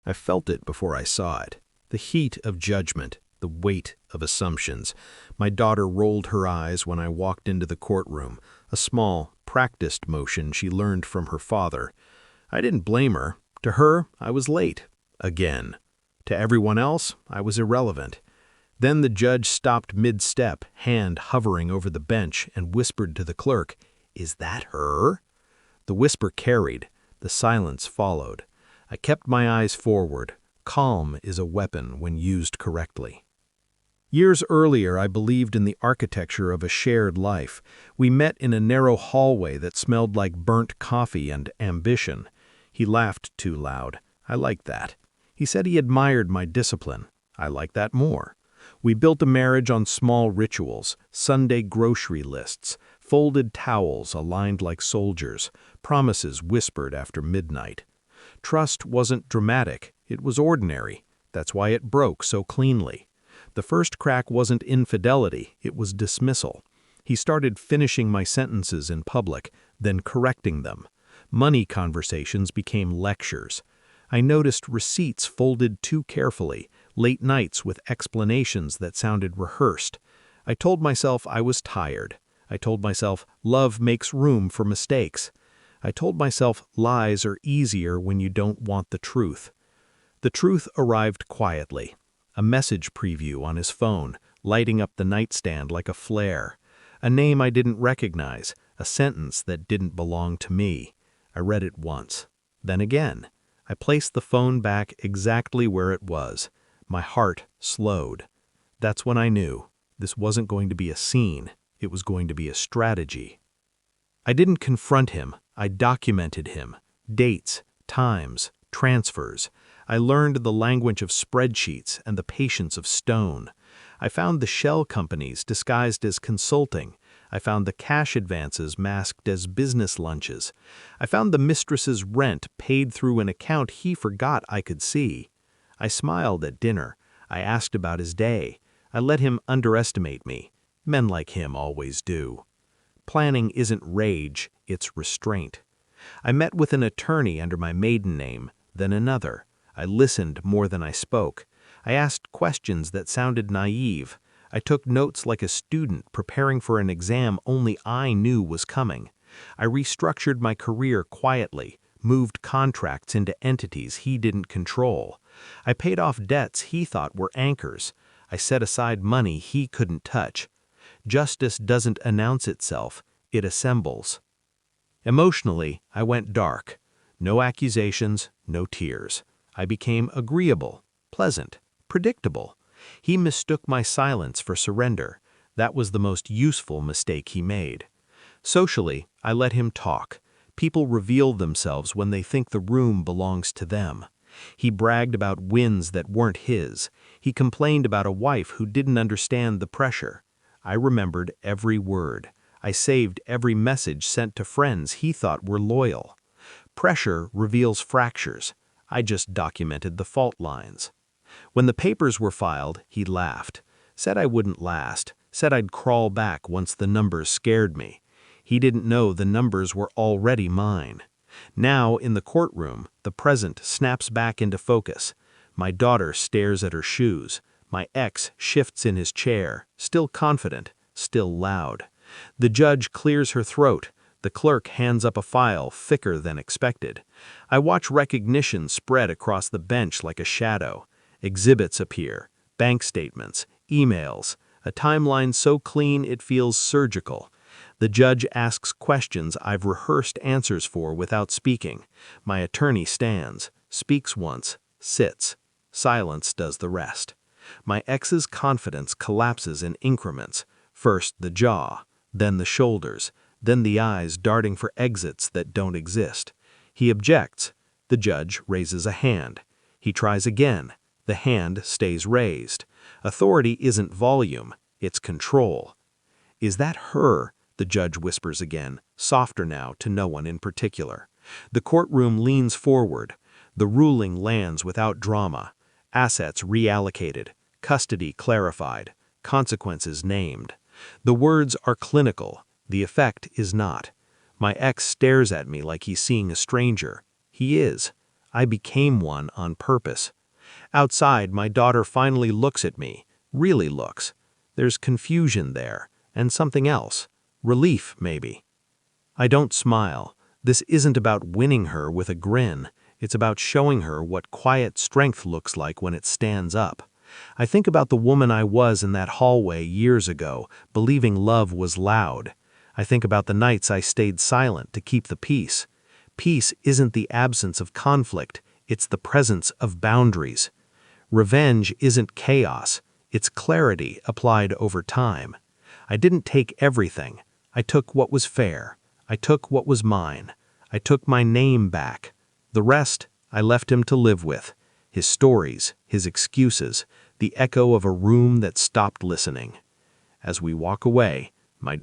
I felt it before I saw it. The heat of judgment, the weight of assumptions. My daughter rolled her eyes when I walked into the courtroom, a small, practiced motion she learned from her father. I didn't blame her. To her, I was late. Again. To everyone else, I was irrelevant. Then the judge stopped mid-step, hand hovering over the bench, and whispered to the clerk, "Is that her?" The whisper carried. The silence followed. I kept my eyes forward. Calm is a weapon when used correctly. Years earlier, I believed in the architecture of a shared life. We met in a narrow hallway that smelled like burnt coffee and ambition. He laughed too loud. I liked that. He said he admired my discipline. I liked that more. We built a marriage on small rituals, Sunday grocery lists, folded towels aligned like soldiers, promises whispered after midnight. Trust wasn't dramatic, it was ordinary. That's why it broke so cleanly. The first crack wasn't infidelity, it was dismissal. He started finishing my sentences in public, then correcting them. Money conversations became lectures. I noticed receipts folded too carefully, late nights with explanations that sounded rehearsed. I told myself I was tired. I told myself love makes room for mistakes. I told myself lies are easier when you don't want the truth. The truth arrived quietly. A message preview on his phone, lighting up the nightstand like a flare. A name I didn't recognize, a sentence that didn't belong to me. I read it once. Then again. I placed the phone back exactly where it was. My heart slowed. That's when I knew. This wasn't going to be a scene. It was going to be a strategy. I didn't confront him. I documented him. Dates, times, transfers. I learned the language of spreadsheets and the patience of stone. I found the shell companies disguised as consulting. I found the cash advances masked as business lunches. I found the mistress's rent paid through an account he forgot I could see. I smiled at dinner. I asked about his day. I let him underestimate me. Men like him always do. Planning isn't rage, it's restraint. I met with an attorney under my maiden name, then another. I listened more than I spoke. I asked questions that sounded naive. I took notes like a student preparing for an exam only I knew was coming. I restructured my career quietly, moved contracts into entities he didn't control. I paid off debts he thought were anchors. I set aside money he couldn't touch. Justice doesn't announce itself, it assembles. Emotionally, I went dark. No accusations, no tears. I became agreeable, pleasant, predictable. He mistook my silence for surrender. That was the most useful mistake he made. Socially, I let him talk. People reveal themselves when they think the room belongs to them. He bragged about wins that weren't his. He complained about a wife who didn't understand the pressure. I remembered every word. I saved every message sent to friends he thought were loyal. Pressure reveals fractures. I just documented the fault lines. When the papers were filed, he laughed, said I wouldn't last, said I'd crawl back once the numbers scared me. He didn't know the numbers were already mine. Now, in the courtroom, the present snaps back into focus. My daughter stares at her shoes. My ex shifts in his chair, still confident, still loud. The judge clears her throat. The clerk hands up a file thicker than expected. I watch recognition spread across the bench like a shadow. Exhibits appear, bank statements, emails, a timeline so clean it feels surgical. The judge asks questions I've rehearsed answers for without speaking. My attorney stands, speaks once, sits. Silence does the rest. My ex's confidence collapses in increments. First the jaw, then the shoulders, then the eyes darting for exits that don't exist. He objects. The judge raises a hand. He tries again. The hand stays raised. Authority isn't volume, it's control. "Is that her?" the judge whispers again, softer now to no one in particular. The courtroom leans forward. The ruling lands without drama. Assets reallocated, custody clarified, consequences named. The words are clinical, the effect is not. My ex stares at me like he's seeing a stranger. He is. I became one on purpose. Outside, my daughter finally looks at me, really looks. There's confusion there, and something else. Relief, maybe. I don't smile. This isn't about winning her with a grin. It's about showing her what quiet strength looks like when it stands up. I think about the woman I was in that hallway years ago, believing love was loud. I think about the nights I stayed silent to keep the peace. Peace isn't the absence of conflict, it's the presence of boundaries. Revenge isn't chaos, it's clarity applied over time. I didn't take everything. I took what was fair. I took what was mine. I took my name back. The rest, I left him to live with. His stories, his excuses, the echo of a room that stopped listening. As we walk away, my